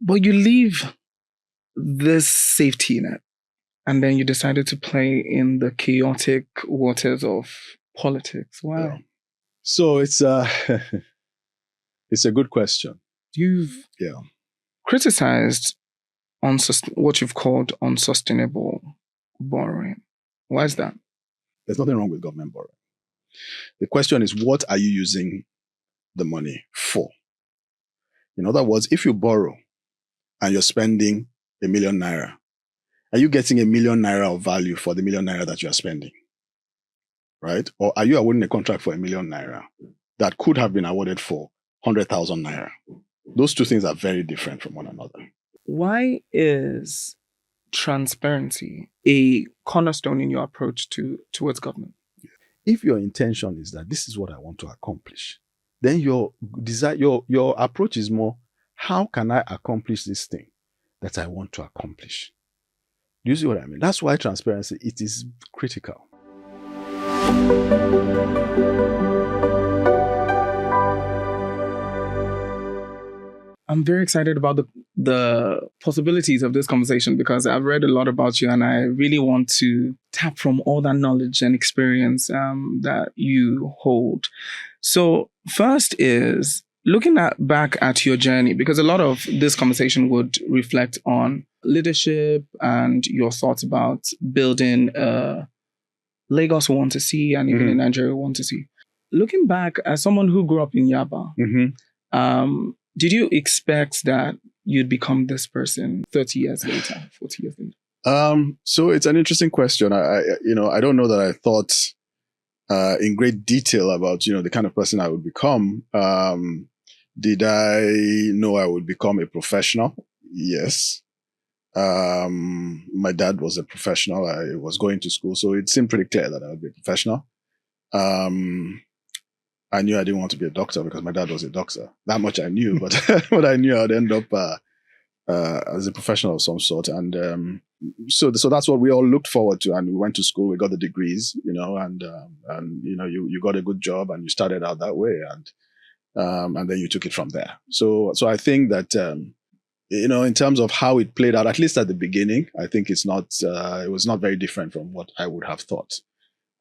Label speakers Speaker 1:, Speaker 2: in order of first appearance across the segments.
Speaker 1: But you leave this safety net and then you decided to play in the chaotic waters of politics. Why?
Speaker 2: Yeah. So it's it's a good question.
Speaker 1: You've criticized what you've called unsustainable borrowing. Why is that?
Speaker 2: There's nothing wrong with government borrowing. The question is, what are you using the money for? In other words, if you borrow and you're spending ₦1 million, are you getting ₦1 million of value for the ₦1 million that you are spending? Right? Or are you awarding a contract for ₦1 million that could have been awarded for 100,000 naira? Those two things are very different from one another.
Speaker 1: Why is transparency a cornerstone in your approach towards government?
Speaker 2: If your intention is that this is what I want to accomplish, then your desire, your approach is more, how can I accomplish this thing that I want to accomplish? Do you see what I mean? That's why transparency, it is critical.
Speaker 1: I'm very excited about the possibilities of this conversation because I've read a lot about you and I really want to tap from all that knowledge and experience that you hold. So first is looking back at your journey, because a lot of this conversation would reflect on leadership and your thoughts about building Lagos we want to see and even in Nigeria we want to see. Looking back, as someone who grew up in Yaba, did you expect that you'd become this person 30 years later, 40 years later?
Speaker 2: So it's an interesting question. I don't know that I thought in great detail about, the kind of person I would become. Did I know I would become a professional? Yes. My dad was a professional. I was going to school, so it seemed pretty clear that I would be a professional. I knew I didn't want to be a doctor because my dad was a doctor. That much I knew, but but I knew I'd end up as a professional of some sort. And so that's what we all looked forward to. And we went to school, we got the degrees, and you got a good job and you started out that way, and then you took it from there. So I think that in terms of how it played out, at least at the beginning, I think it was not very different from what I would have thought.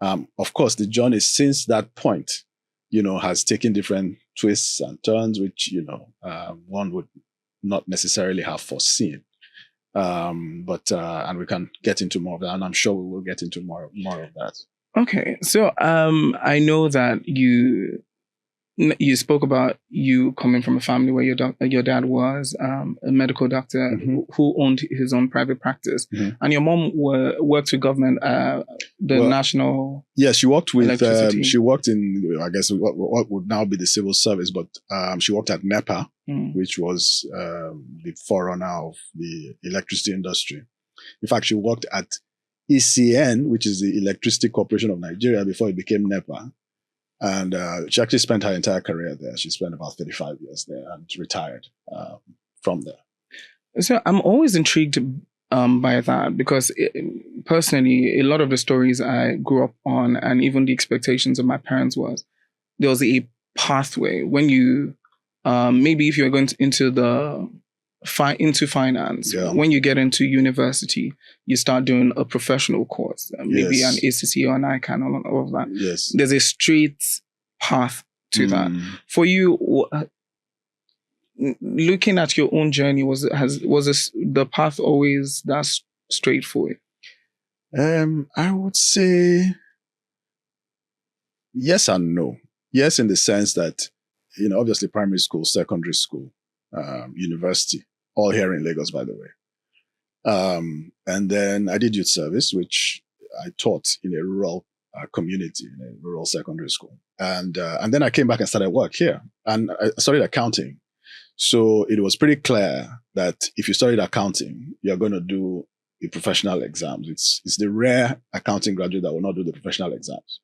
Speaker 2: Of course, the journey since that point, has taken different twists and turns, which, one would not necessarily have foreseen. But we can get into more of that, and I'm sure we will get into more of that.
Speaker 1: Okay. So I know that you spoke about you coming from a family where your dad was a medical doctor who owned his own private practice, and your mom worked with government, national.
Speaker 2: Yeah, she worked with. She worked in, I guess, what would now be the civil service, but she worked at NEPA, which was the forerunner of the electricity industry. In fact, she worked at ECN, which is the Electricity Corporation of Nigeria, before it became NEPA. And she actually spent her entire career there. She spent about 35 years there and retired from there.
Speaker 1: So I'm always intrigued by that because personally, a lot of the stories I grew up on and even the expectations of my parents was there was a pathway when you, maybe if you're going into finance, when you get into university, you start doing a professional course, maybe an ACC or an ICANN, all of that.
Speaker 2: Yes.
Speaker 1: There's a straight path to that. For you, looking at your own journey, was the path always that straight for you?
Speaker 2: I would say yes and no. Yes, in the sense that, obviously primary school, secondary school, university, all here in Lagos, by the way. And then I did youth service, which I taught in a rural community, in a rural secondary school. And then I came back and started work here. And I studied accounting. So it was pretty clear that if you studied accounting, you're going to do the professional exams. It's the rare accounting graduate that will not do the professional exams.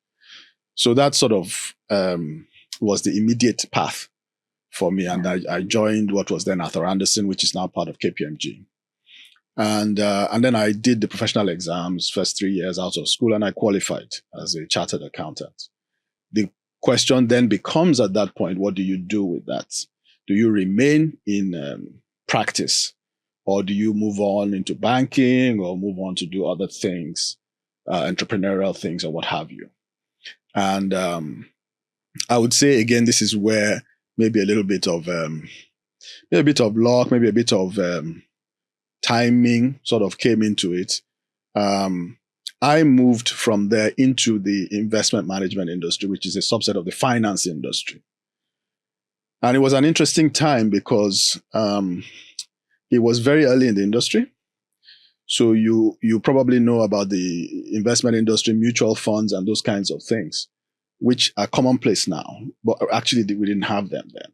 Speaker 2: So that sort of was the immediate path for me. And I joined what was then Arthur Andersen, which is now part of KPMG. And then I did the professional exams first 3 years out of school, and I qualified as a chartered accountant. The question then becomes at that point, what do you do with that? Do you remain in practice? Or do you move on into banking or move on to do other things, entrepreneurial things or what have you? And I would say, again, this is where maybe a bit of luck, maybe a bit of timing sort of came into it. I moved from there into the investment management industry, which is a subset of the finance industry. And it was an interesting time because it was very early in the industry. So you probably know about the investment industry, mutual funds, and those kinds of things, which are commonplace now, but actually we didn't have them then.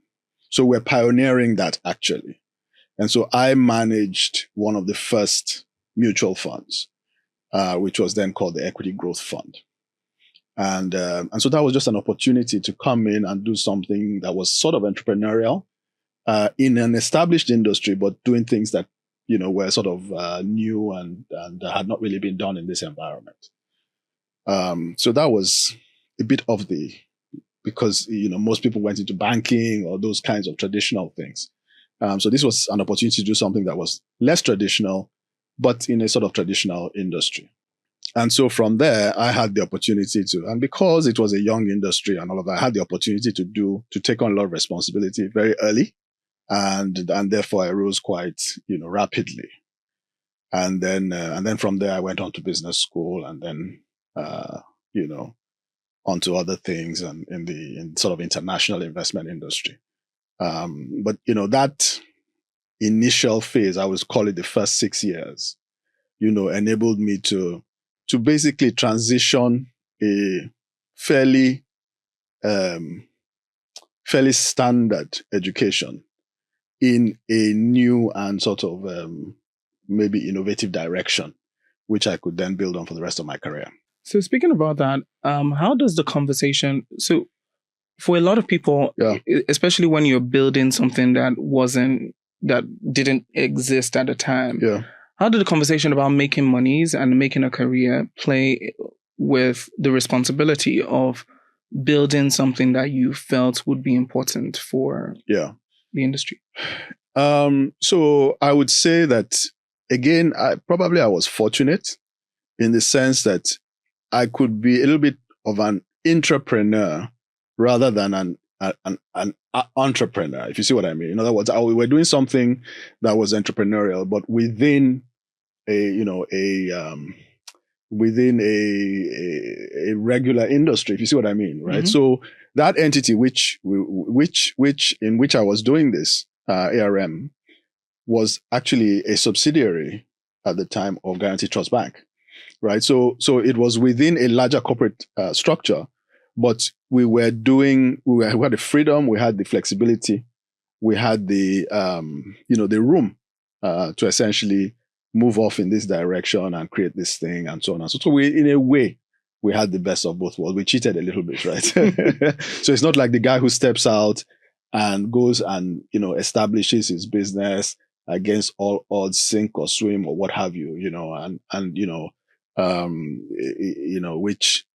Speaker 2: So we're pioneering that actually. And so I managed one of the first mutual funds, which was then called the Equity Growth Fund. And so that was just an opportunity to come in and do something that was sort of entrepreneurial in an established industry, but doing things that, were sort of new and had not really been done in this environment. So that was a bit of because, most people went into banking or those kinds of traditional things. So this was an opportunity to do something that was less traditional, but in a sort of traditional industry. And so from there, I had the opportunity and because it was a young industry and all of that, I had the opportunity to take on a lot of responsibility very early. And therefore I rose quite, rapidly. And then from there, I went on to business school and then, onto other things and in sort of international investment industry. But, that initial phase, I would call it the first 6 years, enabled me to basically transition a fairly standard education in a new and sort of maybe innovative direction, which I could then build on for the rest of my career.
Speaker 1: So speaking about that, how does the conversation, so for a lot of people, especially when you're building something that didn't exist at the time, how did the conversation about making monies and making a career play with the responsibility of building something that you felt would be important for the industry?
Speaker 2: So I would say that, again, I was fortunate in the sense that I could be a little bit of an entrepreneur rather than an entrepreneur, if you see what I mean. In other words, we were doing something that was entrepreneurial, but within within a regular industry, if you see what I mean, right? Mm-hmm. So that entity in which I was doing this, ARM, was actually a subsidiary at the time of Guarantee Trust Bank, right? So it was within a larger corporate structure, but we had the freedom, we had the flexibility, we had the the room to essentially move off in this direction and create this thing and so on and so. So in a way, we had the best of both worlds. We cheated a little bit, right? So it's not like the guy who steps out and goes and, establishes his business against all odds, sink or swim or what have you, which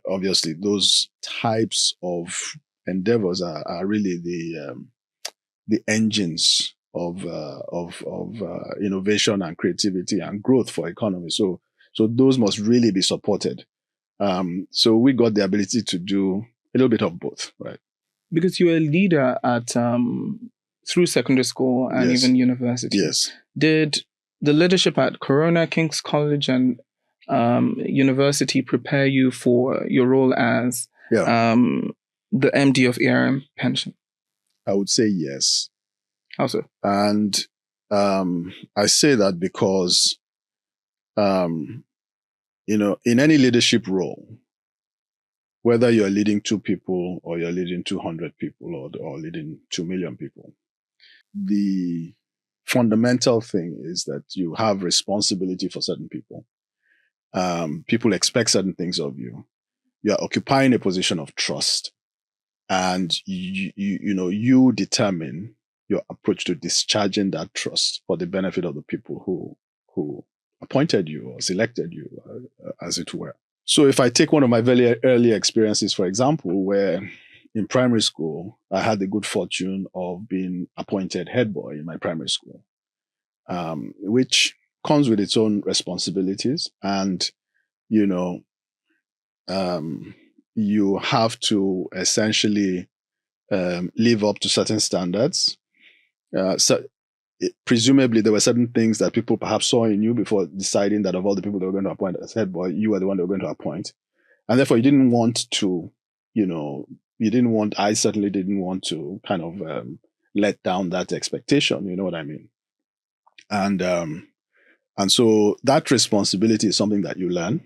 Speaker 2: obviously those types of endeavors are really the engines of innovation and creativity and growth for economy. So those must really be supported. So we got the ability to do a little bit of both, right?
Speaker 1: Because you were a leader at through secondary school and even university.
Speaker 2: Yes.
Speaker 1: Did the leadership at Corona, King's College, and university prepare you for your role as the MD of ARM Pension?
Speaker 2: I would say yes.
Speaker 1: How so?
Speaker 2: And I say that because, in any leadership role, whether you're leading 2 people or you're leading 200 people or leading 2 million people, the fundamental thing is that you have responsibility for certain people. People expect certain things of you. You're occupying a position of trust, and you determine your approach to discharging that trust for the benefit of the people who appointed you or selected you, as it were. So if I take one of my very early experiences, for example, where in primary school, I had the good fortune of being appointed head boy in my primary school. which comes with its own responsibilities. And, you know, you have to essentially live up to certain standards. Presumably, there were certain things that people perhaps saw in you before deciding that of all the people they were going to appoint as head boy, you were the one they were going to appoint. And therefore, you didn't want to, I certainly didn't want to kind of let down that expectation. You know what I mean? And so that responsibility is something that you learn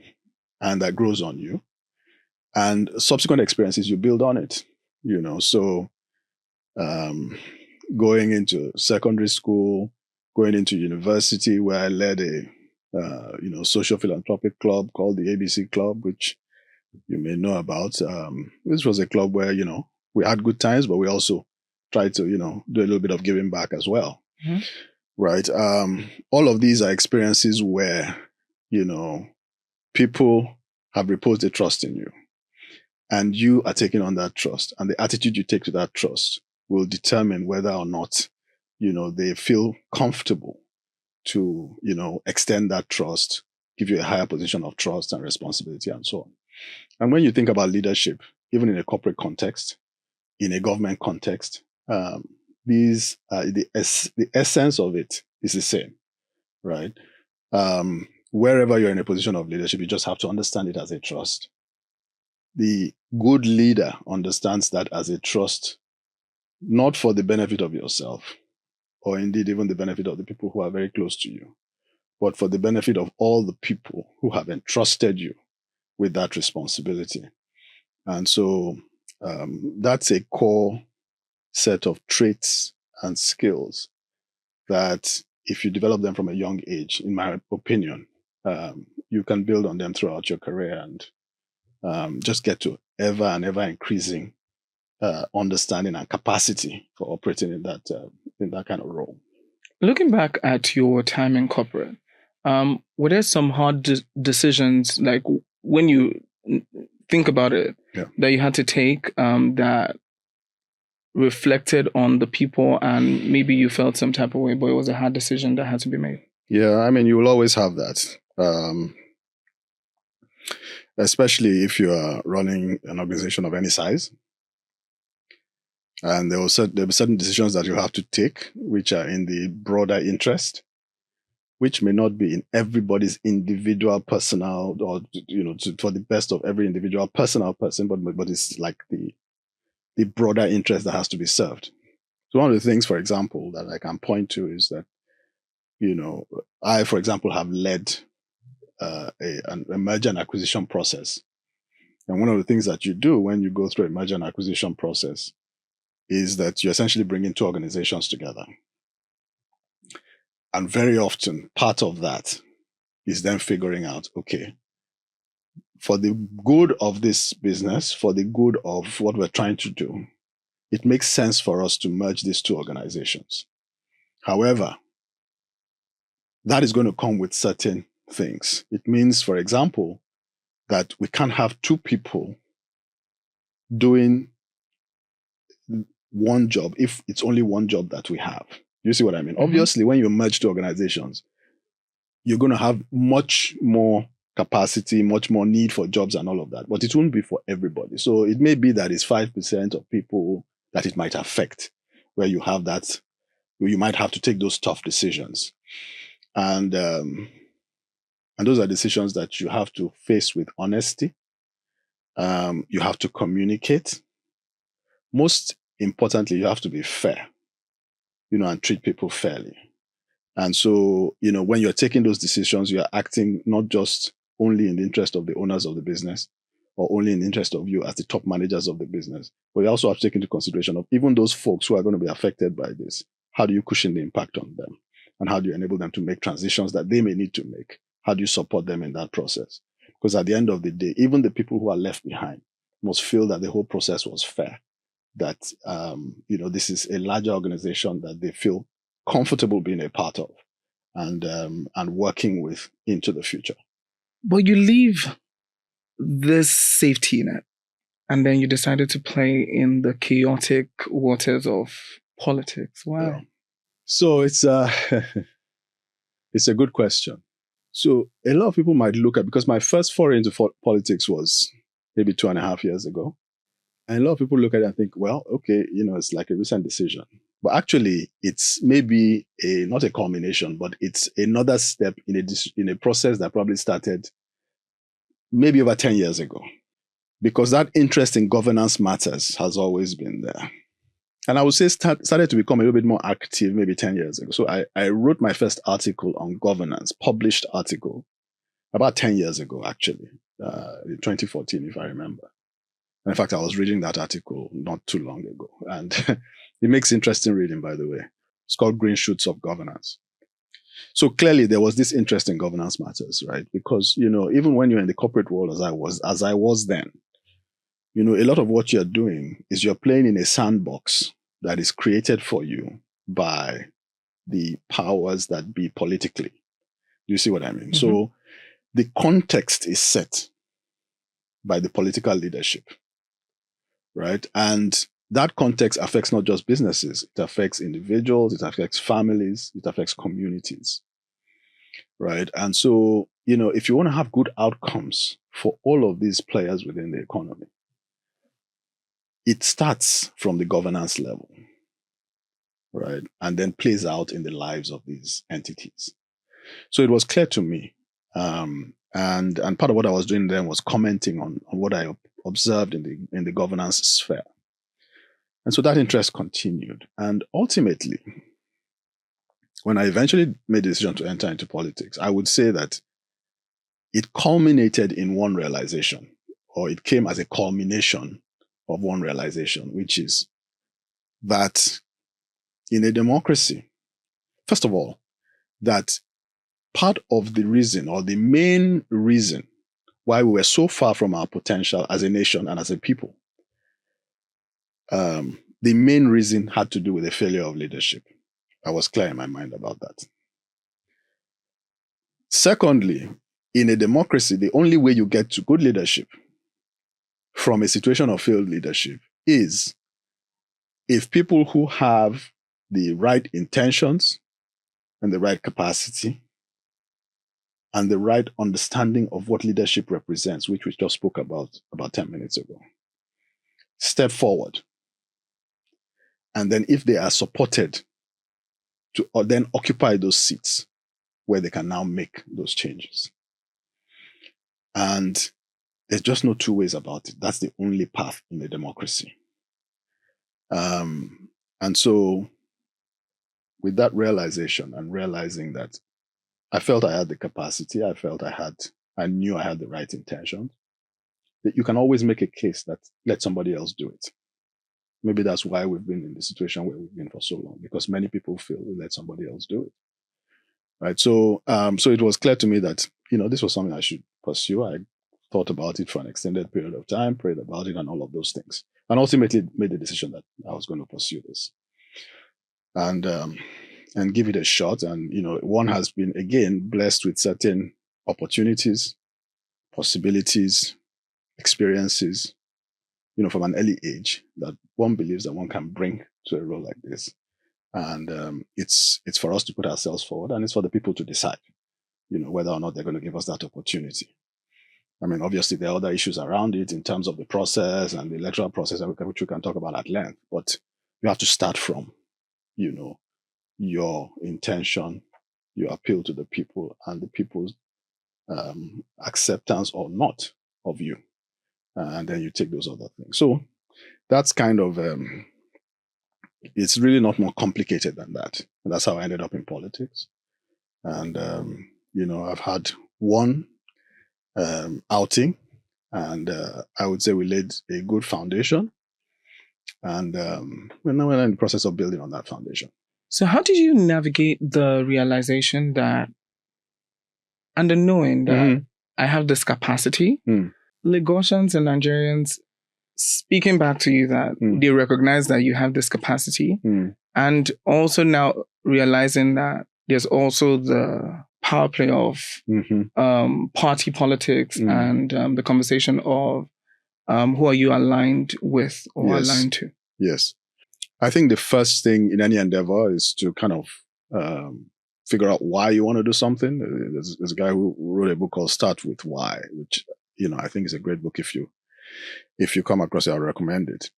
Speaker 2: and that grows on you. And subsequent experiences, you build on it, So going into secondary school, going into university, where I led a, social philanthropic club called the ABC Club, which you may know about. This was a club where, we had good times, but we also tried to, do a little bit of giving back as well. Mm-hmm. Right. All of these are experiences where, people have reposed a trust in you and you are taking on that trust, and the attitude you take to that trust will determine whether or not, they feel comfortable to, extend that trust, give you a higher position of trust and responsibility and so on. And when you think about leadership, even in a corporate context, in a government context, the essence of it is the same, right? Wherever you're in a position of leadership, you just have to understand it as a trust. The good leader understands that as a trust, not for the benefit of yourself, or indeed even the benefit of the people who are very close to you, but for the benefit of all the people who have entrusted you with that responsibility. And so that's a core set of traits and skills that if you develop them from a young age, in my opinion, you can build on them throughout your career and just get to ever and ever increasing understanding and capacity for operating in that kind of role.
Speaker 1: Looking back at your time in corporate, were there some hard decisions, like when you think about it, that you had to take that reflected on the people, and maybe you felt some type of way, but it was a hard decision that had to be made?
Speaker 2: Yeah, I mean, you will always have that. Especially if you are running an organization of any size. And there will be certain decisions that you have to take, which are in the broader interest, which may not be in everybody's individual personal, or, for the best of every individual personal person, but it's like the broader interest that has to be served. So one of the things, for example, that I can point to is that, I, for example, have led a merger and acquisition process. And one of the things that you do when you go through a merger and acquisition process is that you're essentially bringing two organizations together. And very often, part of that is then figuring out, okay, for the good of this business, for the good of what we're trying to do, it makes sense for us to merge these two organizations. However, that is going to come with certain things. It means, for example, that we can't have two people doing one job if it's only one job that we have. You see what I mean? Mm-hmm. Obviously, when you merge two organizations, you're going to have much more capacity, much more need for jobs and all of that, but it won't be for everybody. So it may be that it's 5% of people that it might affect, where you have that, you might have to take those tough decisions. And those are decisions that you have to face with honesty. You have to communicate. Most importantly, you have to be fair, and treat people fairly. And so, when you're taking those decisions, you're acting not just only in the interest of the owners of the business or only in the interest of you as the top managers of the business, but you also have to take into consideration of even those folks who are going to be affected by this. How do you cushion the impact on them? And how do you enable them to make transitions that they may need to make? How do you support them in that process? Because at the end of the day, even the people who are left behind must feel that the whole process was fair, that, this is a larger organization that they feel comfortable being a part of and working with into the future.
Speaker 1: But you leave this safety net and then you decided to play in the chaotic waters of politics. Wow.
Speaker 2: Yeah. So it's It's a good question. So a lot of people might look at, because my first foray into politics was maybe 2.5 years ago. And a lot of people look at it and think, well, okay, it's like a recent decision. But actually, it's maybe not a culmination, but it's another step in a process that probably started maybe over 10 years ago. Because that interest in governance matters has always been there. And I would say started to become a little bit more active maybe 10 years ago. So I wrote my first article on governance, published article, about 10 years ago, actually, in 2014, if I remember. And in fact, I was reading that article not too long ago. And it makes interesting reading, by the way. It's called Green Shoots of Governance. So clearly there was this interest in governance matters, right? Because, even when you're in the corporate world as I was then, a lot of what you're doing is you're playing in a sandbox that is created for you by the powers that be politically. Do you see what I mean? Mm-hmm. So the context is set by the political leadership, right? And that context affects not just businesses, it affects individuals, it affects families, it affects communities, right? And so, if you want to have good outcomes for all of these players within the economy, it starts from the governance level, right? And then plays out in the lives of these entities. So it was clear to me. And part of what I was doing then was commenting on what I observed in the governance sphere. And so that interest continued. And ultimately, when I eventually made the decision to enter into politics, I would say that it culminated in one realization, or it came as a culmination of one realization, which is that in a democracy, first of all, that part of the reason, or the main reason why we were so far from our potential as a nation and as a people, the main reason had to do with the failure of leadership. I was clear in my mind about that. Secondly, in a democracy, the only way you get to good leadership from a situation of failed leadership is if people who have the right intentions and the right capacity and the right understanding of what leadership represents, which we just spoke about 10 minutes ago, step forward. And then if they are supported to then occupy those seats where they can now make those changes. And there's just no two ways about it. That's the only path in a democracy. And so with that realization and realizing that I felt I had the capacity, I knew I had the right intention, that you can always make a case that let somebody else do it. Maybe that's why we've been in the situation where we've been for so long, because many people feel we let somebody else do it. Right. So it was clear to me that, this was something I should pursue. I thought about it for an extended period of time, prayed about it and all of those things. And ultimately made the decision that I was going to pursue this. And give it a shot. And, one has been, again, blessed with certain opportunities, possibilities, experiences, from an early age that one believes that one can bring to a role like this. And it's for us to put ourselves forward, and it's for the people to decide, whether or not they're going to give us that opportunity. I mean, obviously, there are other issues around it in terms of the process and the electoral process, which we can talk about at length. But you have to start from, your intention, your appeal to the people, and the people's acceptance or not of you. And then you take those other things. So that's kind of, it's really not more complicated than that. And that's how I ended up in politics. And, I've had one outing, and I would say we laid a good foundation. And we're now in the process of building on that foundation.
Speaker 1: So how did you navigate the realization that, and the knowing that I have this capacity? Lagosians and Nigerians speaking back to you that they recognize that you have this capacity, and also now realizing that there's also the power play of party politics and the conversation of who are you aligned with or aligned to?
Speaker 2: Yes. I think the first thing in any endeavor is to kind of figure out why you want to do something. There's a guy who wrote a book called Start With Why, which, I think is a great book. If you come across it, I recommend it.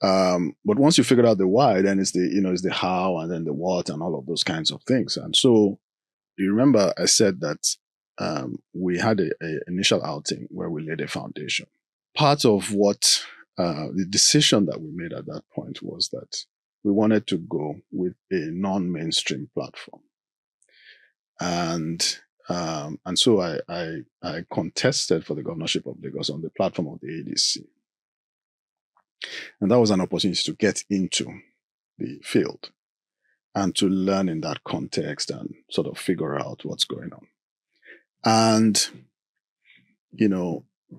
Speaker 2: But once you figure out the why, then it's the how, and then the what, and all of those kinds of things. And so you remember I said that we had a initial outing where we laid a foundation. Part of what the decision that we made at that point was that we wanted to go with a non-mainstream platform. And so I contested for the governorship of Lagos on the platform of the ADC. And that was an opportunity to get into the field and to learn in that context and sort of figure out what's going on. And,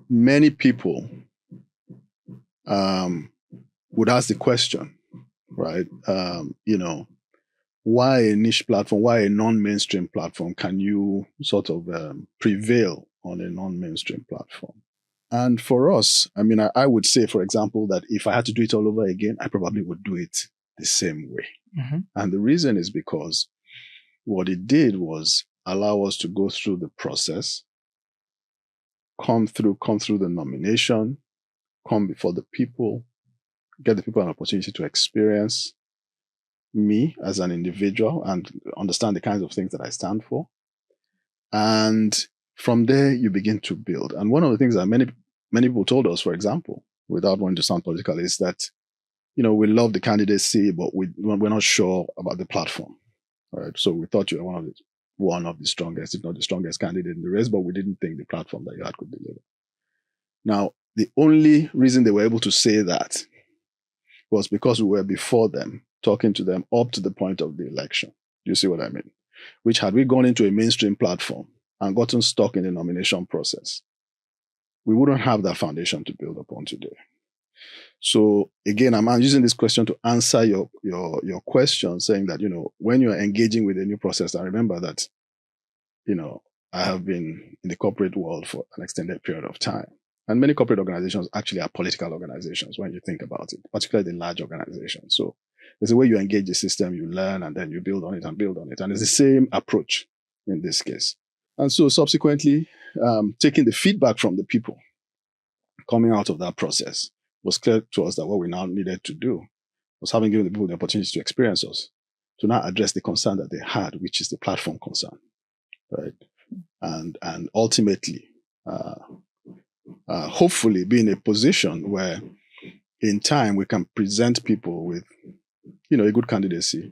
Speaker 2: many people would ask the question, right? Why a niche platform? Why a non-mainstream platform? Can you sort of prevail on a non-mainstream platform? And for us, I would say, for example, that if I had to do it all over again, I probably would do it the same way.
Speaker 1: Mm-hmm.
Speaker 2: And the reason is because what it did was allow us to go through the process, come through the nomination, come before the people, get the people an opportunity to experience me as an individual and understand the kinds of things that I stand for. And from there, you begin to build. And one of the things that many people told us, for example, without wanting to sound political, is that, we love the candidacy, but we're not sure about the platform. Right? So we thought you were one of the strongest, if not the strongest candidate in the race, but we didn't think the platform that you had could deliver. Now, the only reason they were able to say that was because we were before them, talking to them up to the point of the election. Do you see what I mean? Which, had we gone into a mainstream platform and gotten stuck in the nomination process, we wouldn't have that foundation to build upon today. So again, I'm using this question to answer your question, saying that, when you're engaging with a new process, I remember that, I have been in the corporate world for an extended period of time. And many corporate organizations actually are political organizations when you think about it, particularly the large organizations. So there's a way you engage the system, you learn, and then you build on it and build on it. And it's the same approach in this case. And so subsequently, taking the feedback from the people coming out of that process, was clear to us that what we now needed to do was, having given the people the opportunity to experience us, to now address the concern that they had, which is the platform concern, right? And ultimately, hopefully be in a position where in time we can present people with, a good candidacy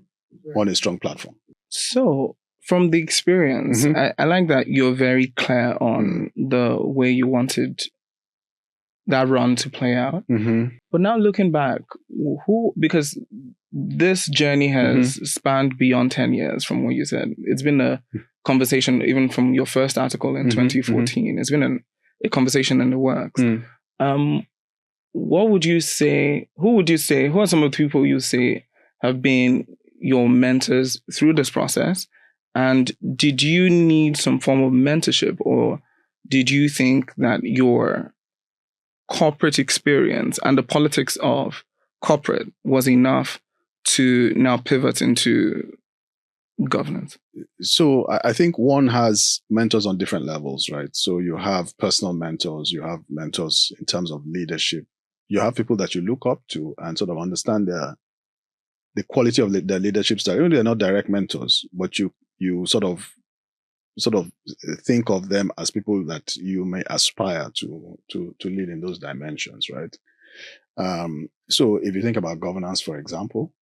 Speaker 2: on a strong platform.
Speaker 1: So from the experience, I like that you're very clear on the way you wanted that run to play out. But now looking back, because this journey has spanned beyond 10 years from what you said. It's been a conversation, even from your first article in 2014. It's been a conversation in the works. What would you say, who are some of the people you say have been your mentors through this process? And did you need some form of mentorship, or did you think that your corporate experience and the politics of corporate was enough to now pivot into governance?
Speaker 2: So I think one has mentors on different levels, right? So you have personal mentors, you have mentors in terms of leadership. You have people that you look up to and sort of understand the quality of their leadership style. Even though they're not direct mentors, but you sort of think of them as people that you may aspire to lead in those dimensions, right? So if you think about governance, for example,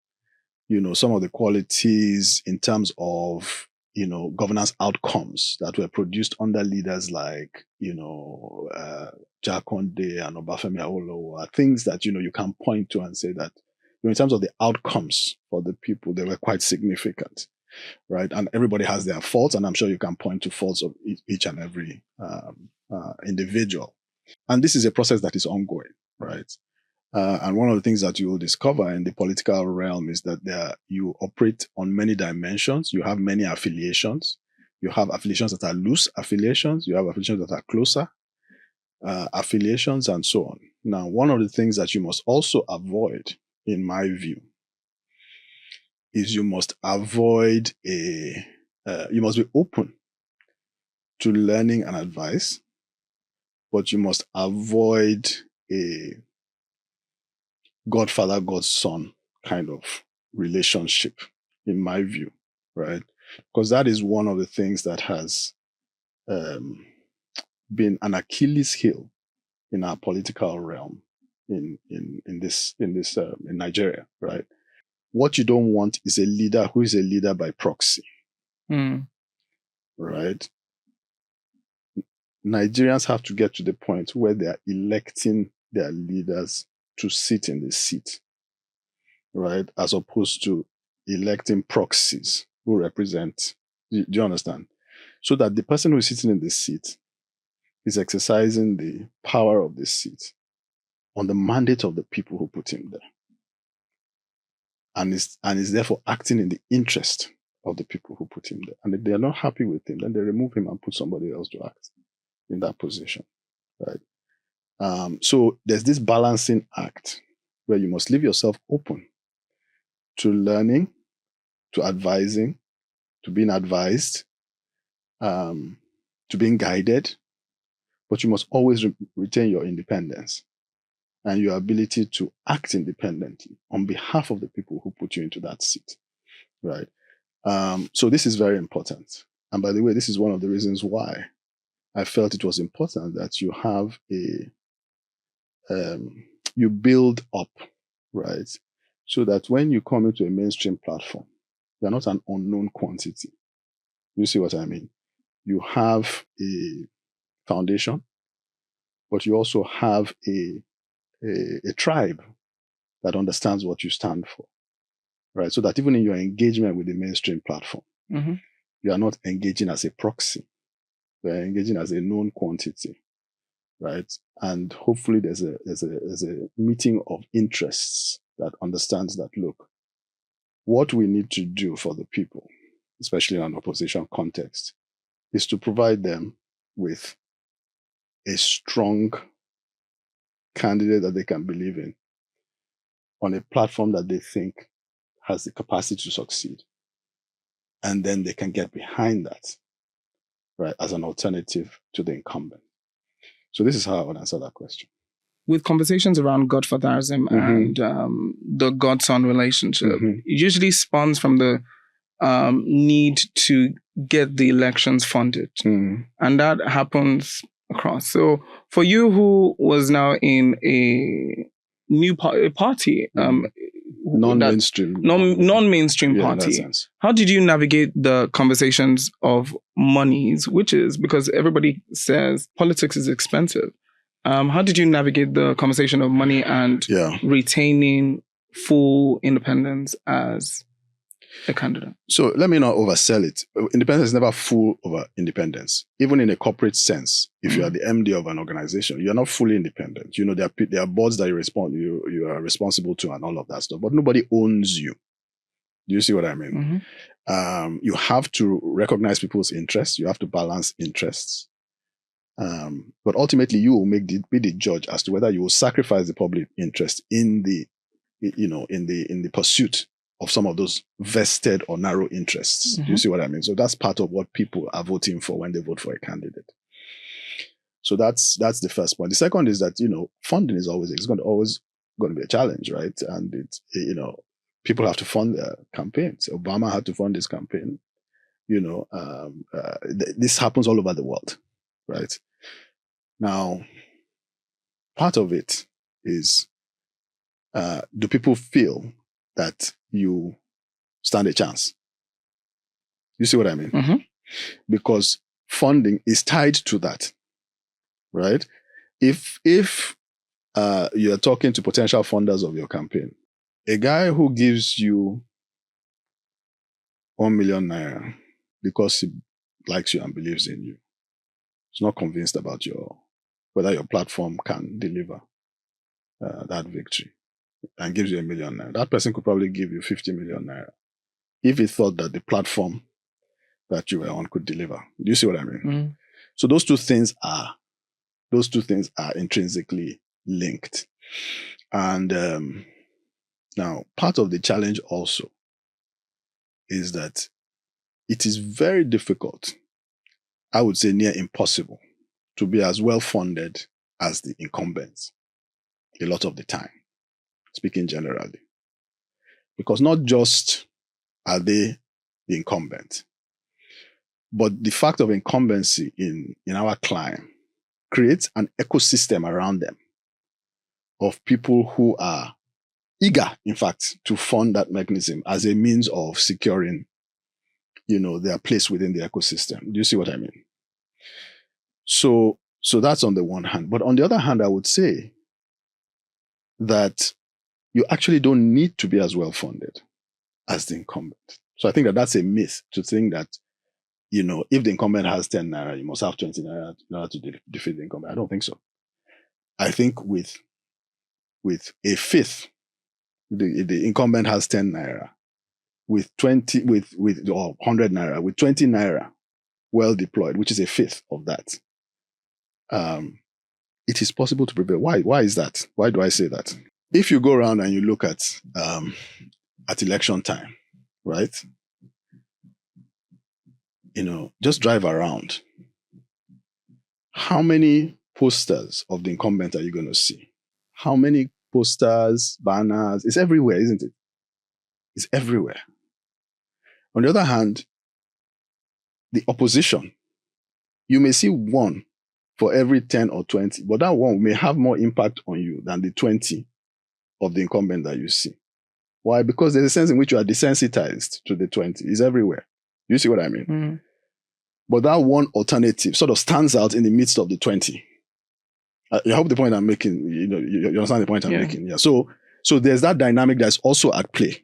Speaker 2: some of the qualities in terms of, governance outcomes that were produced under leaders like, Jakonde and Obafemi Awolowo are things that, you can point to and say that, in terms of the outcomes for the people, they were quite significant. Right. And everybody has their faults, and I'm sure you can point to faults of each and every individual. And this is a process that is ongoing, right? And one of the things that you will discover in the political realm is that you operate on many dimensions. You have many affiliations. You have affiliations that are loose affiliations. You have affiliations that are closer affiliations, and so on. Now, one of the things that you must also avoid, in my view, is you must avoid a you must be open to learning and advice, but you must avoid a godfather, godson kind of relationship, in my view, right? Because that is one of the things that has been an Achilles heel in our political realm in Nigeria, right? What you don't want is a leader who is a leader by proxy, right? Nigerians have to get to the point where they are electing their leaders to sit in the seat, right? As opposed to electing proxies who represent. Do you understand? So that the person who is sitting in the seat is exercising the power of the seat on the mandate of the people who put him there. And is therefore acting in the interest of the people who put him there. And if they are not happy with him, then they remove him and put somebody else to act in that position, right? So there's this balancing act where you must leave yourself open to learning, to advising, to being advised, to being guided, but you must always retain your independence and your ability to act independently on behalf of the people who put you into that seat, right? So this is very important. And by the way, this is one of the reasons why I felt it was important that you have you build up, right? So that when you come into a mainstream platform, you're not an unknown quantity. You see what I mean? You have a foundation, but you also have a tribe that understands what you stand for, right? So that even in your engagement with the mainstream platform, you are not engaging as a proxy. You are engaging as a known quantity, right? And hopefully there's a meeting of interests that understands that, look, what we need to do for the people, especially in an opposition context, is to provide them with a strong candidate that they can believe in on a platform that they think has the capacity to succeed. And then they can get behind that, right, as an alternative to the incumbent. So this is how I would answer that question.
Speaker 1: With conversations around godfatherism and the godson relationship, it usually spawns from the need to get the elections funded. And that happens across. So for you, who was now in a new party,
Speaker 2: non-mainstream
Speaker 1: party, how did you navigate the conversations of monies, which is because everybody says politics is expensive? How did you navigate the conversation of money and retaining full independence as a candidate?
Speaker 2: So let me not oversell it. Independence is never full over independence. Even in a corporate sense, if you are the MD of an organization, you're not fully independent. You know, there are boards that you are responsible to and all of that stuff, but nobody owns you. Do you see what I mean? You have to recognize people's interests. You have to balance interests. But ultimately, you will be the judge as to whether you will sacrifice the public interest in the pursuit of some of those vested or narrow interests. Do you see what I mean? So that's part of what people are voting for when they vote for a candidate. So that's the first point. The second is that, funding is always going to be a challenge, right? And people have to fund their campaigns. Obama had to fund his campaign. This happens all over the world, right? Now, part of it is, do people feel that you stand a chance? You see what I mean? Because funding is tied to that, right? If you're talking to potential funders of your campaign, a guy who gives you 1 million naira because he likes you and believes in you, is not convinced about whether your platform can deliver that victory, and gives you 1 million naira. That person could probably give you 50 million naira if he thought that the platform that you were on could deliver. Do you see what I mean? So those two things are intrinsically linked. And now part of the challenge also is that it is very difficult, I would say near impossible, to be as well funded as the incumbents a lot of the time, speaking generally. Because not just are they the incumbent, but the fact of incumbency in our climb creates an ecosystem around them of people who are eager, in fact, to fund that mechanism as a means of securing, their place within the ecosystem. Do you see what I mean? So that's on the one hand. But on the other hand, I would say that you actually don't need to be as well funded as the incumbent. So I think that that's a myth to think that, if the incumbent has 10 naira, you must have 20 naira in order to defeat the incumbent. I don't think so. I think with a fifth, the incumbent has 10 naira, with 20, with or 100 naira, with 20 naira well deployed, which is a fifth of that, it is possible to prevail. Why is that? Why do I say that? If you go around and you look at election time, right? Just drive around. How many posters of the incumbent are you going to see? How many posters, banners? It's everywhere, isn't it? It's everywhere. On the other hand, the opposition, you may see one for every 10 or 20, but that one may have more impact on you than the 20 of the incumbent that you see. Why? Because there's a sense in which you are desensitized to the 20. It's everywhere. You see what I mean?
Speaker 1: Mm.
Speaker 2: But that one alternative sort of stands out in the midst of the 20. I hope the point I'm making, you understand the point I'm making. Yeah. So there's that dynamic that's also at play.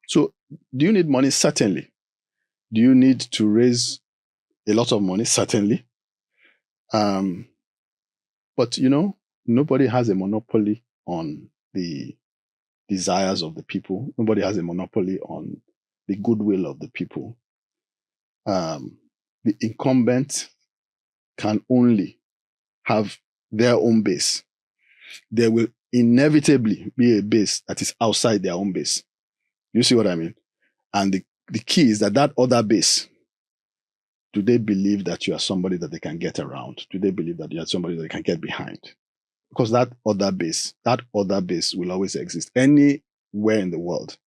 Speaker 2: So do you need money? Certainly. Do you need to raise a lot of money? Certainly. But nobody has a monopoly on the desires of the people. Nobody has a monopoly on the goodwill of the people. The incumbent can only have their own base. There will inevitably be a base that is outside their own base. You see what I mean? And the key is that other base, do they believe that you are somebody that they can get around? Do they believe that you are somebody that they can get behind? Because that other base will always exist. Anywhere in the world,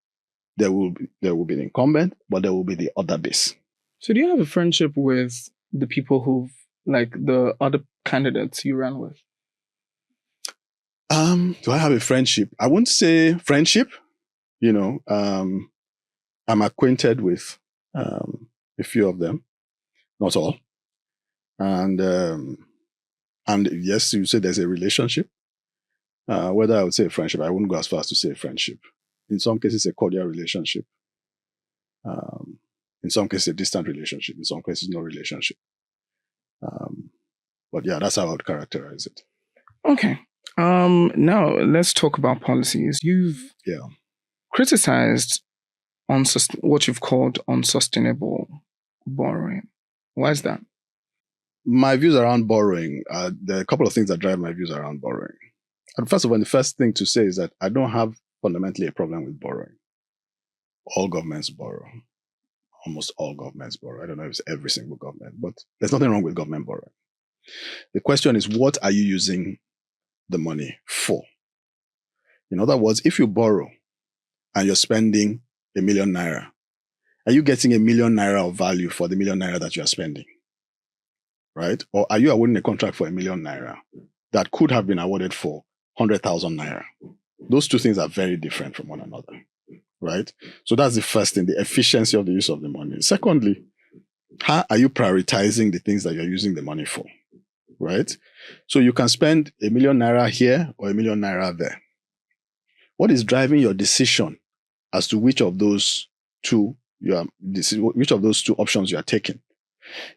Speaker 2: there will be the incumbent, but there will be the other base.
Speaker 1: So do you have a friendship with the people the other candidates you ran with?
Speaker 2: Do I have a friendship? I wouldn't say friendship. I'm acquainted with a few of them, not all. And yes, you say there's a relationship. Whether I would say a friendship, I wouldn't go as far as to say a friendship. In some cases, a cordial relationship. In some cases, a distant relationship. In some cases, no relationship. But yeah, that's how I would characterize it.
Speaker 1: Okay. Now let's talk about policies. You've criticized what you've called unsustainable borrowing. Why is that?
Speaker 2: My views around borrowing, there are a couple of things that drive my views around borrowing. And first of all, the first thing to say is that I don't have fundamentally a problem with borrowing. All governments borrow. Almost all governments borrow. I don't know if it's every single government, but there's nothing wrong with government borrowing. The question is, what are you using the money for? In other words, if you borrow and you're spending 1 million naira, are you getting 1 million naira of value for the 1 million naira that you are spending? Right? Or are you awarding a contract for 1 million naira that could have been awarded for 100,000 naira? Those two things are very different from one another. Right? So that's the first thing, the efficiency of the use of the money. Secondly, how are you prioritizing the things that you're using the money for? Right? So you can spend 1 million naira here or 1 million naira there. What is driving your decision as to which of those two options you are taking?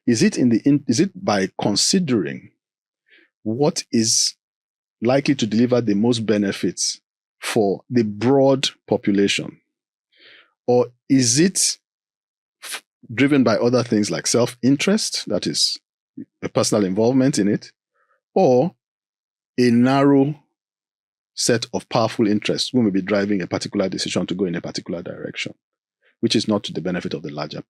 Speaker 2: Is it by considering what is likely to deliver the most benefits for the broad population? Or is it driven by other things like self-interest, that is a personal involvement in it, or a narrow set of powerful interests who may be driving a particular decision to go in a particular direction, which is not to the benefit of the larger,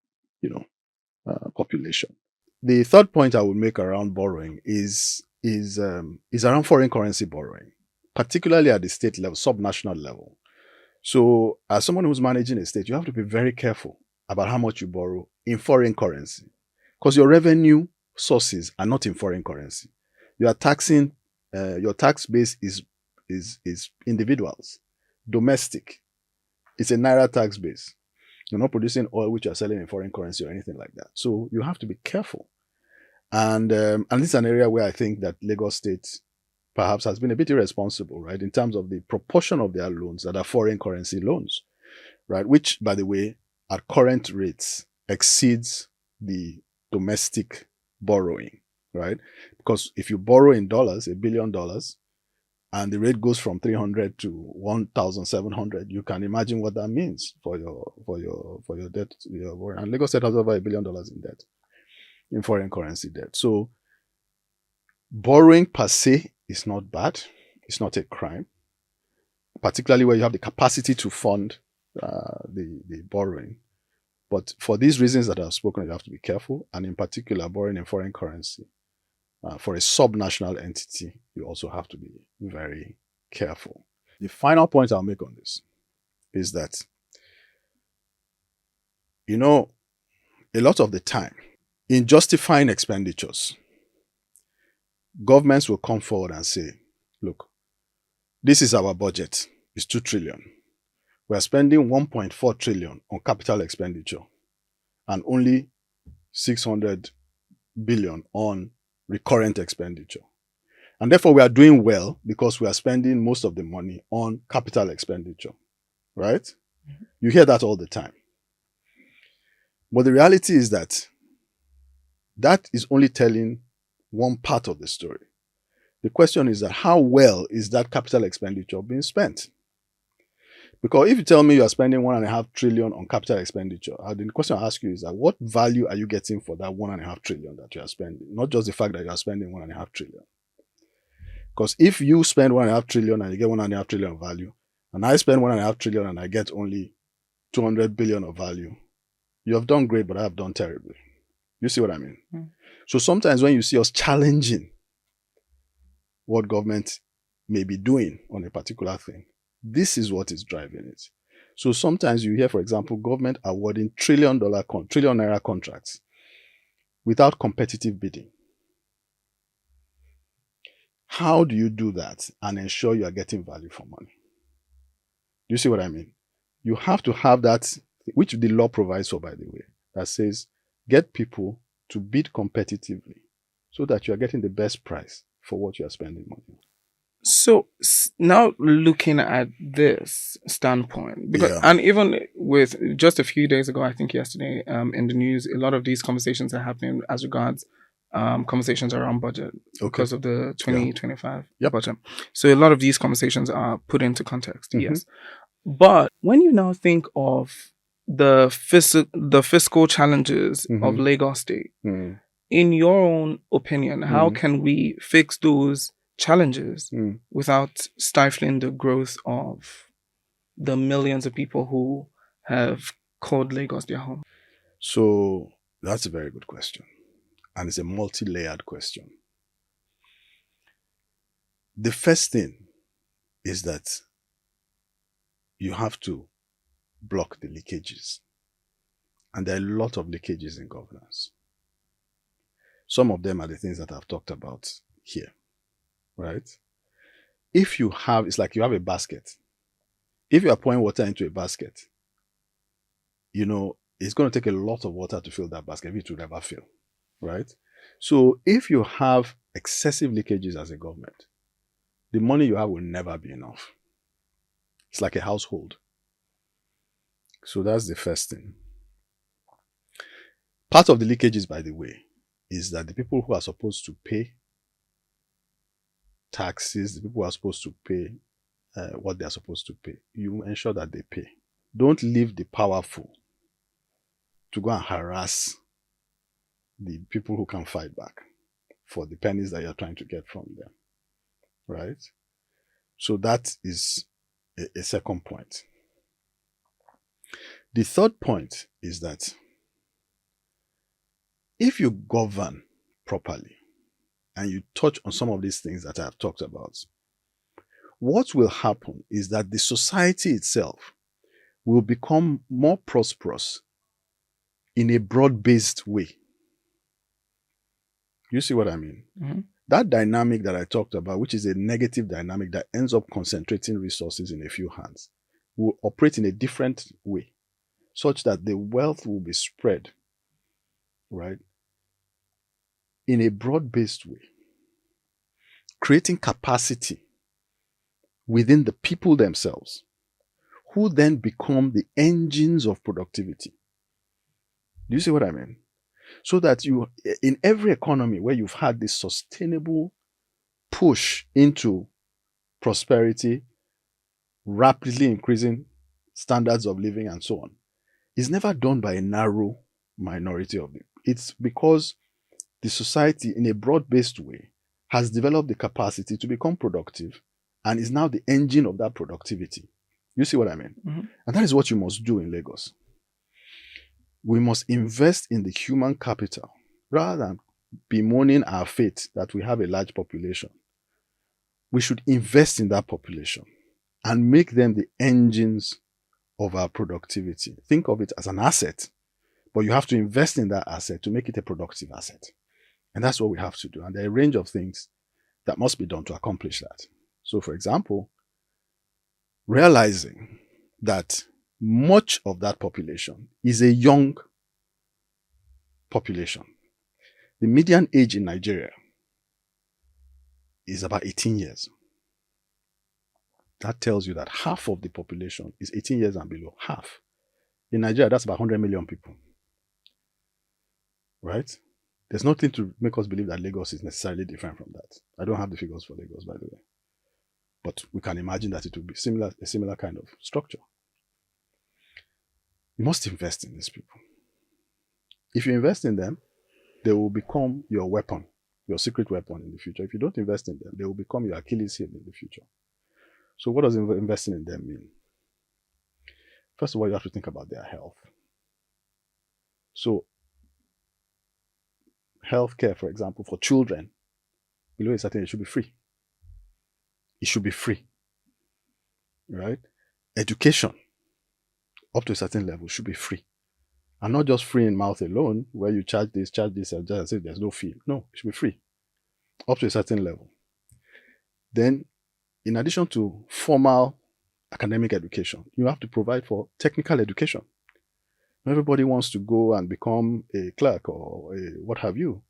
Speaker 2: population. The third point I would make around borrowing is around foreign currency borrowing, particularly at the state level, subnational level. So, as someone who's managing a state, you have to be very careful about how much you borrow in foreign currency, because your revenue sources are not in foreign currency. You are taxing, your tax base is individuals, domestic. It's a naira tax base. You're not producing oil which you're selling in foreign currency or anything like that. So you have to be careful. And this is an area where I think that Lagos State perhaps has been a bit irresponsible, right, in terms of the proportion of their loans that are foreign currency loans, right, which, by the way, at current rates exceeds the domestic borrowing, right? Because if you borrow in dollars, $1 billion, and the rate goes from 300 to 1,700, you can imagine what that means for your debt. And Lagos State has over $1 billion in debt, in foreign currency debt. So borrowing per se is not bad. It's not a crime, particularly where you have the capacity to fund the borrowing. But for these reasons that I've spoken, you have to be careful. And in particular, borrowing in foreign currency for a subnational entity, you also have to be very careful. The final point I'll make on this is that, a lot of the time, in justifying expenditures, governments will come forward and say, look, this is our budget. It's 2 trillion. We are spending 1.4 trillion on capital expenditure and only 600 billion on recurrent expenditure. And therefore, we are doing well because we are spending most of the money on capital expenditure, right? Mm-hmm. You hear that all the time. But the reality is that is only telling one part of the story. The question is that how well is that capital expenditure being spent? Because if you tell me you are spending 1.5 trillion on capital expenditure, the question I ask you is that what value are you getting for that 1.5 trillion that you are spending? Not just the fact that you are spending 1.5 trillion. Because if you spend 1.5 trillion and you get 1.5 trillion of value, and I spend 1.5 trillion and I get only 200 billion of value, you have done great, but I have done terribly. You see what I mean? Mm. So sometimes when you see us challenging what government may be doing on a particular thing, this is what is driving it. So sometimes you hear, for example, government awarding trillion naira contracts without competitive bidding. How do you do that and ensure you are getting value for money? Do you see what I mean? You have to have that, which the law provides for, by the way, that says get people to bid competitively so that you are getting the best price for what you are spending money on.
Speaker 1: So now looking at this standpoint, because and even with just a few days ago, I think yesterday, in the news, a lot of these conversations are happening as regards conversations around budget because of the 2025 budget. So a lot of these conversations are put into context, yes. But when you now think of the fiscal challenges of Lagos State, in your own opinion, how can we fix those challenges without stifling the growth of the millions of people who have called Lagos their home?
Speaker 2: So that's a very good question. And it's a multi-layered question. The first thing is that you have to block the leakages. And there are a lot of leakages in governance. Some of them are the things that I've talked about here. Right? If you have, it's like you have a basket. If you are pouring water into a basket, it's going to take a lot of water to fill that basket. It will never fill. Right? So if you have excessive leakages as a government, the money you have will never be enough. It's like a household. So that's the first thing. Part of the leakages, by the way, is that the people who are supposed to pay taxes, the people who are supposed to pay what they are supposed to pay, you ensure that they pay. Don't leave the powerful to go and harass the people who can fight back for the pennies that you're trying to get from them. Right? So that is a second point. The third point is that if you govern properly and you touch on some of these things that I have talked about, what will happen is that the society itself will become more prosperous in a broad-based way. You see what I mean?
Speaker 1: Mm-hmm.
Speaker 2: That dynamic that I talked about, which is a negative dynamic that ends up concentrating resources in a few hands, will operate in a different way, such that the wealth will be spread, right, in a broad-based way, creating capacity within the people themselves, who then become the engines of productivity. Do you see what I mean? So that you, in every economy where you've had this sustainable push into prosperity, rapidly increasing standards of living and so on, is never done by a narrow minority of it. It's because the society, in a broad-based way, has developed the capacity to become productive and is now the engine of that productivity. You see what I mean?
Speaker 1: Mm-hmm.
Speaker 2: And that is what you must do in Lagos. We must invest in the human capital rather than bemoaning our fate that we have a large population. We should invest in that population and make them the engines of our productivity. Think of it as an asset, but you have to invest in that asset to make it a productive asset. And that's what we have to do. And there are a range of things that must be done to accomplish that. So, for example, realizing that much of that population is a young population. The median age in Nigeria is about 18 years. That tells you that half of the population is 18 years and below. Half. In Nigeria, that's about 100 million people. Right? There's nothing to make us believe that Lagos is necessarily different from that. I don't have the figures for Lagos, by the way. But we can imagine that it will be a similar kind of structure. You must invest in these people. If you invest in them, they will become your weapon, your secret weapon in the future. If you don't invest in them, they will become your Achilles heel in the future. So what does investing in them mean? First of all, you have to think about their health. So healthcare, for example, for children below a certain age should be free. It should be free, right? Education up to a certain level should be free. And not just free in mouth alone, where you charge this, and just say there's no fee. No, it should be free up to a certain level. Then, in addition to formal academic education, you have to provide for technical education. Everybody wants to go and become a clerk or what have you.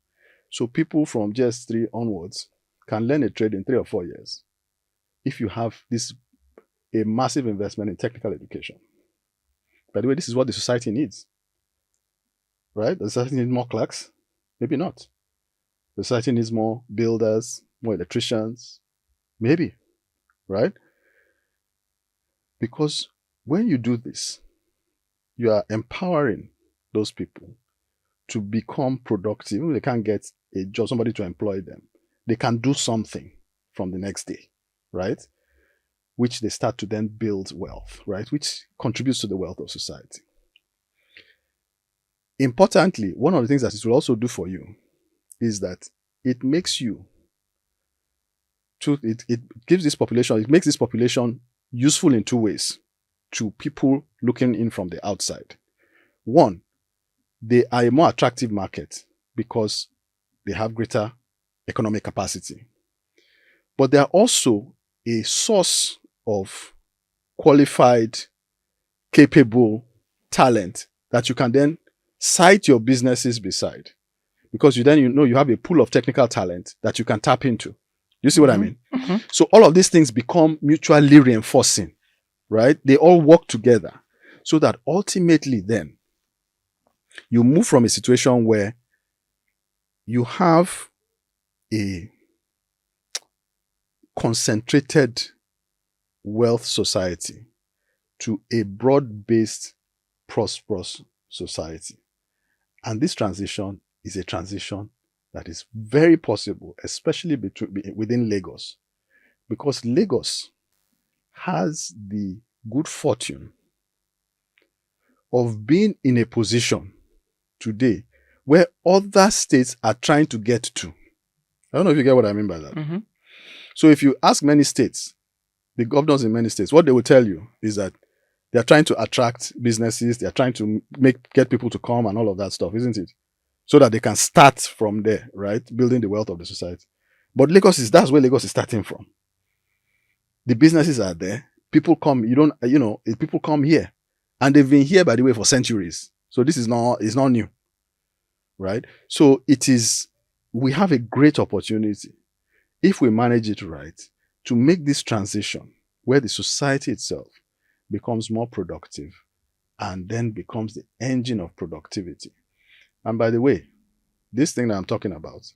Speaker 2: So people from JS3 onwards can learn a trade in 3 or 4 years if you have a massive investment in technical education. By the way, this is what the society needs. Right? The society needs more clerks? Maybe not. The society needs more builders, more electricians? Maybe. Right? Because when you do this, you are empowering those people to become productive. Even if they can't get a job, somebody to employ them, they can do something from the next day, right? Which they start to then build wealth, right? Which contributes to the wealth of society. Importantly, one of the things that it will also do for you is that it makes you, it makes this population useful in 2 ways to people looking in from the outside. One, they are a more attractive market because they have greater economic capacity. But they are also a source of qualified, capable talent that you can then site your businesses beside. Because you have a pool of technical talent that you can tap into. You see what I mean?
Speaker 1: Mm-hmm.
Speaker 2: So all of these things become mutually reinforcing, right? They all work together so that ultimately then you move from a situation where you have a concentrated wealth society to a broad-based, prosperous society. And this transition is a transition that is very possible, especially within Lagos, because Lagos has the good fortune of being in a position today where other states are trying to get to. I don't know if you get what I mean by that.
Speaker 1: Mm-hmm.
Speaker 2: So if you ask many states, the governors in many states, what they will tell you is that they are trying to attract businesses, they are trying to get people to come and all of that stuff, isn't it? So that they can start from there, right? Building the wealth of the society. But that's where Lagos is starting from. The businesses are there. People come, people come here. And they've been here, by the way, for centuries. So this is not new, right? So we have a great opportunity, if we manage it right, to make this transition where the society itself becomes more productive and then becomes the engine of productivity. And by the way, this thing that I'm talking about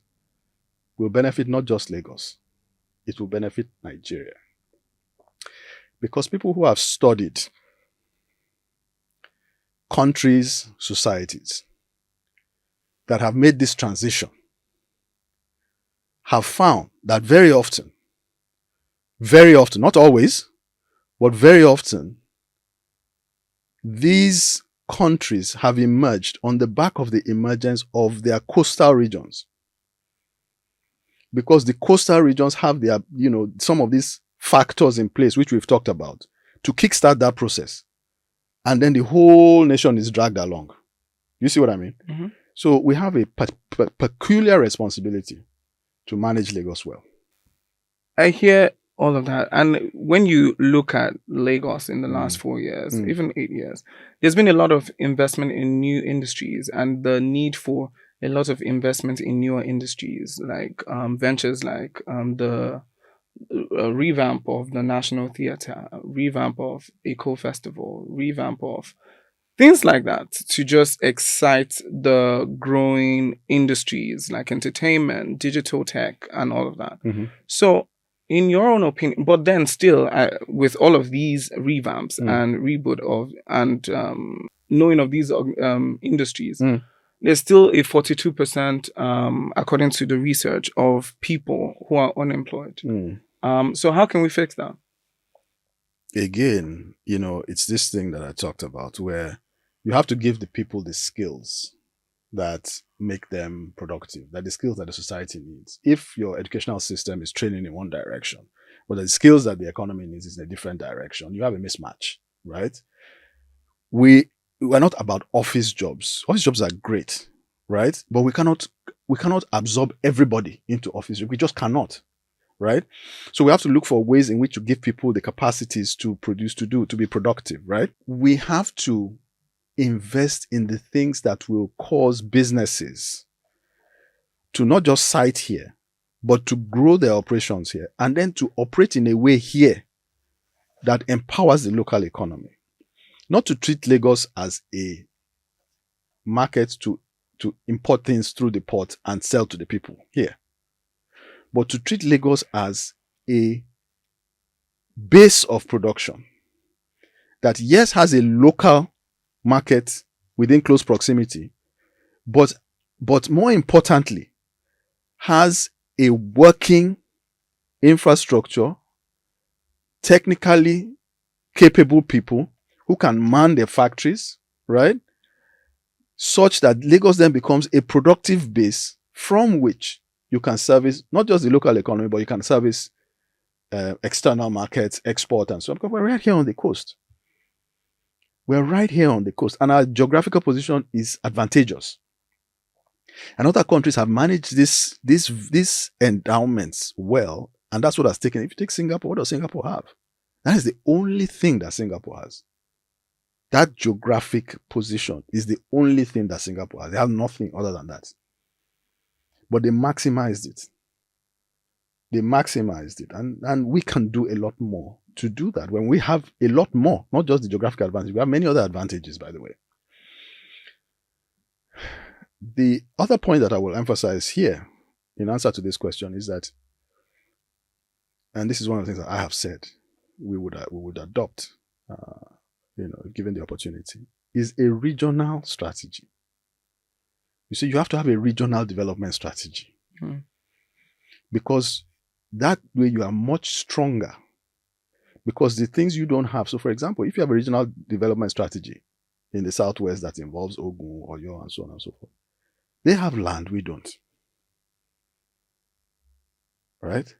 Speaker 2: will benefit not just Lagos, it will benefit Nigeria. Because people who have studied countries, societies that have made this transition have found that very often, not always, but very often, these countries have emerged on the back of the emergence of their coastal regions. Because the coastal regions have their, some of these factors in place, which we've talked about, to kickstart that process. And then the whole nation is dragged along. You see what I mean?
Speaker 1: Mm-hmm.
Speaker 2: So we have a peculiar responsibility to manage Lagos well.
Speaker 1: I hear all of that. And when you look at Lagos in the last 4 years, even 8 years, there's been a lot of investment in new industries and the need for a lot of investment in newer industries, like ventures like the revamp of the National Theatre, revamp of Eco Festival, revamp of things like that to just excite the growing industries like entertainment, digital tech, and all of that.
Speaker 2: Mm-hmm.
Speaker 1: So, in your own opinion, but then still, with all of these revamps and reboot of and knowing of these industries, there's still a 42%, according to the research, of people who are unemployed. So how can we fix that?
Speaker 2: Again, it's this thing that I talked about where you have to give the people the skills that make them productive, that the skills that the society needs. If your educational system is training in one direction, but the skills that the economy needs is in a different direction, you have a mismatch, right? We're not about office jobs. Office jobs are great, right? But we cannot absorb everybody into office. We just cannot. Right? So we have to look for ways in which to give people the capacities to produce, to be productive, right? We have to invest in the things that will cause businesses to not just site here, but to grow their operations here and then to operate in a way here that empowers the local economy. Not to treat Lagos as a market to import things through the port and sell to the people here, but to treat Lagos as a base of production that, yes, has a local market within close proximity, but more importantly, has a working infrastructure, technically capable people who can man their factories, right? Such that Lagos then becomes a productive base from which you can service not just the local economy, but you can service external markets, export, and so on. Because we're right here on the coast. We're right here on the coast, and our geographical position is advantageous. And other countries have managed these endowments well, and that's what has taken. If you take Singapore, what does Singapore have? That is the only thing that Singapore has. That geographic position is the only thing that Singapore has. They have nothing other than that. But they maximized it. And we can do a lot more to do that when we have a lot more, not just the geographical advantage. We have many other advantages, by the way. The other point that I will emphasize here in answer to this question is that, and this is one of the things that I have said we would adopt, given the opportunity, is a regional strategy. You see, you have to have a regional development strategy. Because that way you are much stronger. Because the things you don't have. So, for example, if you have a regional development strategy in the Southwest that involves Ogun, Oyo, and so on and so forth, They have land, we don't. Right?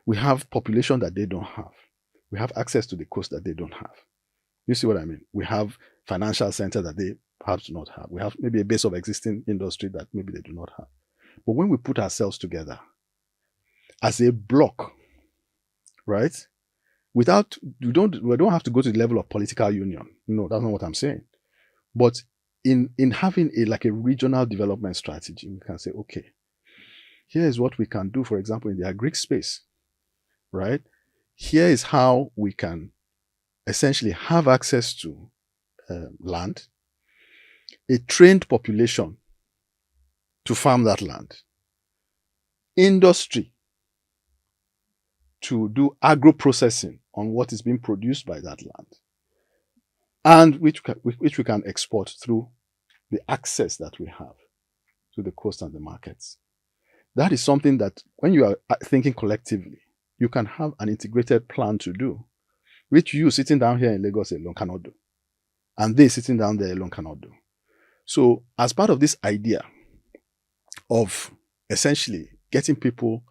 Speaker 2: We have population that they don't have. We have access to the coast that they don't have. You see what I mean? We have financial center that they perhaps do not have. We have maybe a base of existing industry that maybe they do not have. But when we put ourselves together as a block, right? We don't have to go to the level of political union. No, that's not what I'm saying. But in having a regional development strategy, we can say, okay, here is what we can do, for example, in the agri space, right? Here is how we can essentially have access to land, a trained population to farm that land, industry to do agro-processing on what is being produced by that land, and which we can export through the access that we have to the coast and the markets. That is something that when you are thinking collectively, you can have an integrated plan to do, which you sitting down here in Lagos alone cannot do. And they sitting down there alone cannot do. So as part of this idea of essentially getting people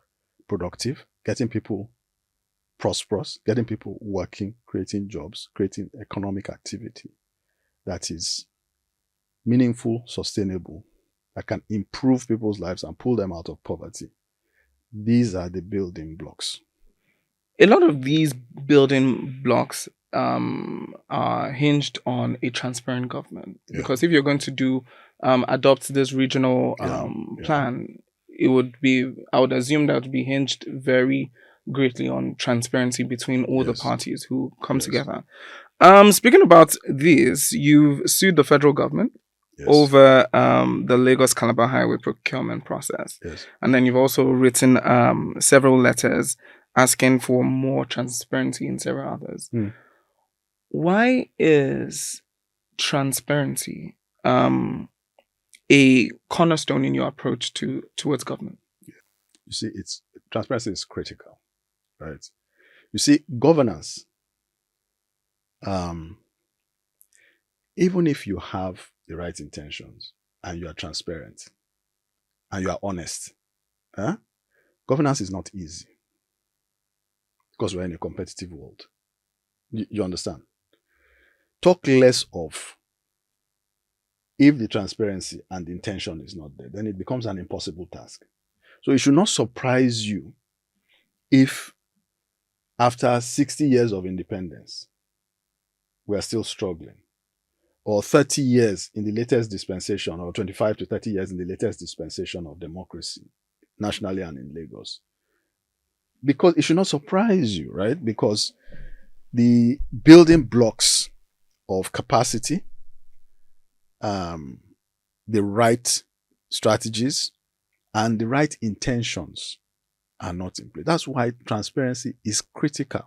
Speaker 2: productive, getting people prosperous, getting people working, creating jobs, creating economic activity that is meaningful, sustainable, that can improve people's lives and pull them out of poverty. These are the building blocks.
Speaker 1: A lot of these building blocks are hinged on a transparent government.
Speaker 2: Yeah.
Speaker 1: Because if you're going to adopt this regional plan, it would be, I would assume that would be hinged very greatly on transparency between all the parties who come together. Speaking about this, you've sued the federal government over the Lagos Calabar Highway procurement process. And then you've also written several letters asking for more transparency in several others. Why is transparency a cornerstone in your approach towards government?
Speaker 2: You see, transparency is critical, right? You see, governance, even if you have the right intentions and you are transparent and you are honest, governance is not easy because we're in a competitive world. You understand? Talk less of if the transparency and the intention is not there, then it becomes an impossible task. So it should not surprise you if after 60 years of independence, we are still struggling, or 30 years in the latest dispensation, or 25 to 30 years in the latest dispensation of democracy, nationally and in Lagos. Because it should not surprise you, right? Because the building blocks of capacity, the right strategies, and the right intentions are not in place. That's why transparency is critical.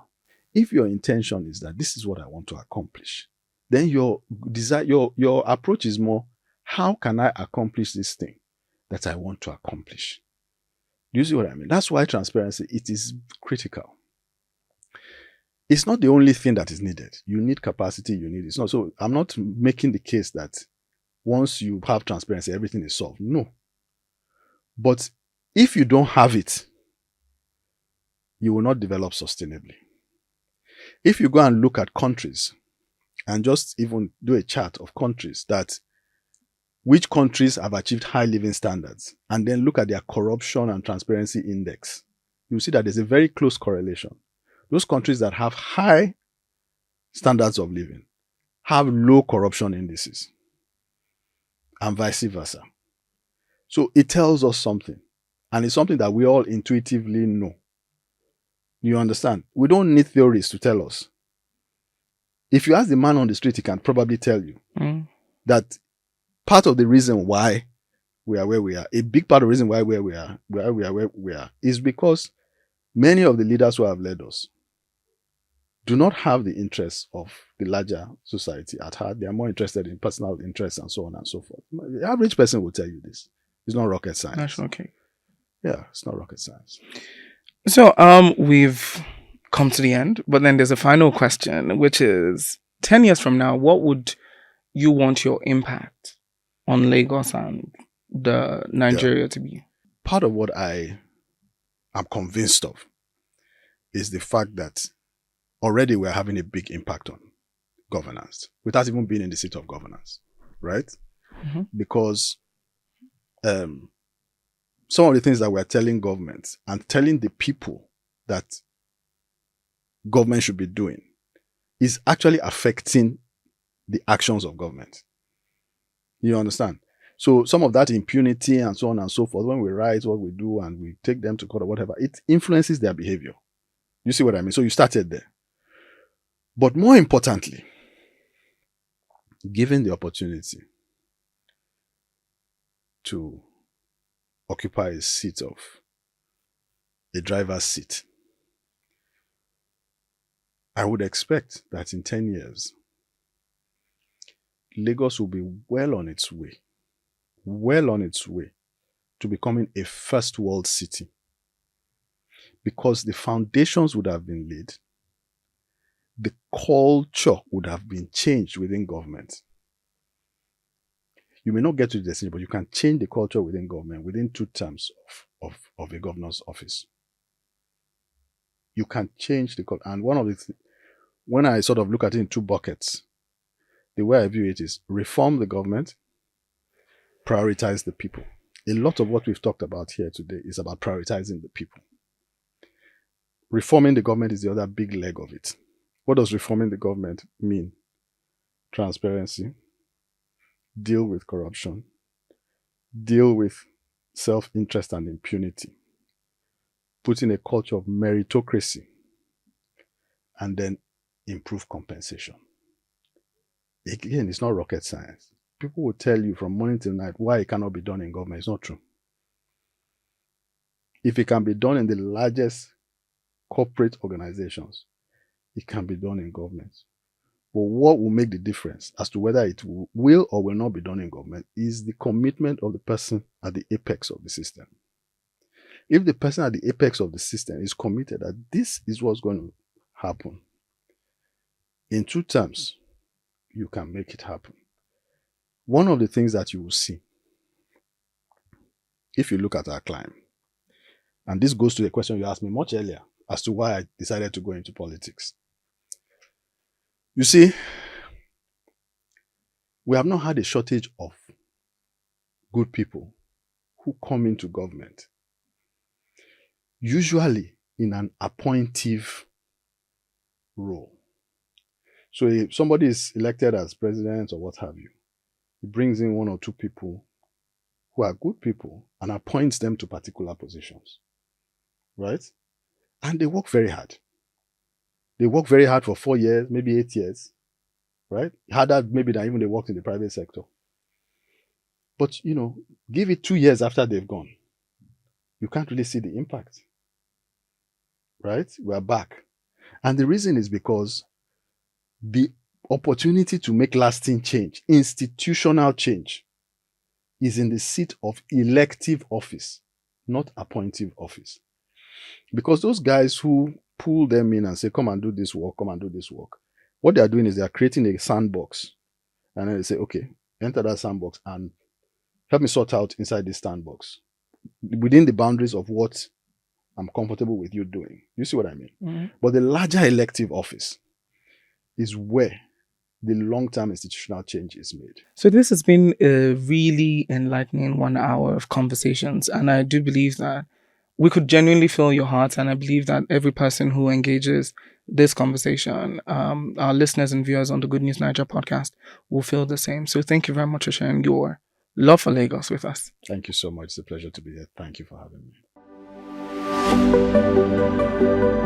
Speaker 2: If your intention is that this is what I want to accomplish, then your desire, your approach is more, how can I accomplish this thing that I want to accomplish? Do you see what I mean? That's why transparency, it is critical. It's not the only thing that is needed. You need capacity, it's not. So I'm not making the case that once you have transparency, everything is solved. No. But if you don't have it, you will not develop sustainably. If you go and look at countries and just even do a chart of countries which countries have achieved high living standards, and then look at their corruption and transparency index, you see that there's a very close correlation. Those countries that have high standards of living have low corruption indices, and vice versa. So it tells us something, and it's something that we all intuitively know. You understand? We don't need theories to tell us. If you ask the man on the street, he can probably tell you that part of the reason why we are where we are, a big part of the reason why where we are, is because many of the leaders who have led us do not have the interests of the larger society at heart. They are more interested in personal interests and so on and so forth. The average person will tell you this. It's not rocket science.
Speaker 1: That's okay.
Speaker 2: Yeah, it's not rocket science.
Speaker 1: So we've come to the end, but then there's a final question, which is 10 years from now, what would you want your impact on Lagos and the Nigeria to be?
Speaker 2: Part of what I am convinced of is the fact that already we're having a big impact on governance without even being in the seat of governance, right?
Speaker 1: Mm-hmm.
Speaker 2: Because some of the things that we're telling governments and telling the people that government should be doing is actually affecting the actions of government. You understand? So some of that impunity and so on and so forth, when we write what we do and we take them to court or whatever, it influences their behavior. You see what I mean? So you started there. But more importantly, given the opportunity to occupy a seat of a driver's seat, I would expect that in 10 years, Lagos will be well on its way to becoming a first world city, because the foundations would have been laid, the culture would have been changed within government. You may not get to the decision, but you can change the culture within government within 2 terms of a governor's office. You can change the culture. And one of the when I sort of look at it in 2 buckets, the way I view it is reform the government, prioritize the people. A lot of what we've talked about here today is about prioritizing the people. Reforming the government is the other big leg of it. What does reforming the government mean? Transparency, deal with corruption, deal with self-interest and impunity, put in a culture of meritocracy, and then improve compensation. Again, it's not rocket science. People will tell you from morning till night why it cannot be done in government. It's not true. If it can be done in the largest corporate organizations, it can be done in government. But what will make the difference as to whether it will or will not be done in government is the commitment of the person at the apex of the system. If the person at the apex of the system is committed that this is what's going to happen, in 2 terms, you can make it happen. One of the things that you will see, if you look at our climb, and this goes to the question you asked me much earlier as to why I decided to go into politics. You see, we have not had a shortage of good people who come into government, usually in an appointive role. So if somebody is elected as president or what have you, he brings in 1 or 2 people who are good people and appoints them to particular positions, right? And they work very hard. They work very hard for 4 years, maybe 8 years, right? Harder maybe than even they worked in the private sector. But, give it 2 years after they've gone. You can't really see the impact, right? We're back. And the reason is because the opportunity to make lasting change, institutional change, is in the seat of elective office, not appointive office. Because those guys who pull them in and say, come and do this work, what they are doing is they are creating a sandbox. And then they say, okay, enter that sandbox and help me sort out inside this sandbox within the boundaries of what I'm comfortable with you doing. You see what I mean? Mm-hmm. But the larger elective office is where the long-term institutional change is made.
Speaker 1: So this has been a really enlightening 1 hour of conversations. And I do believe that we could genuinely feel your heart. And I believe that every person who engages this conversation, our listeners and viewers on the Good News Niger podcast, will feel the same. So thank you very much for sharing your love for Lagos with us.
Speaker 2: Thank you so much. It's a pleasure to be here. Thank you for having me.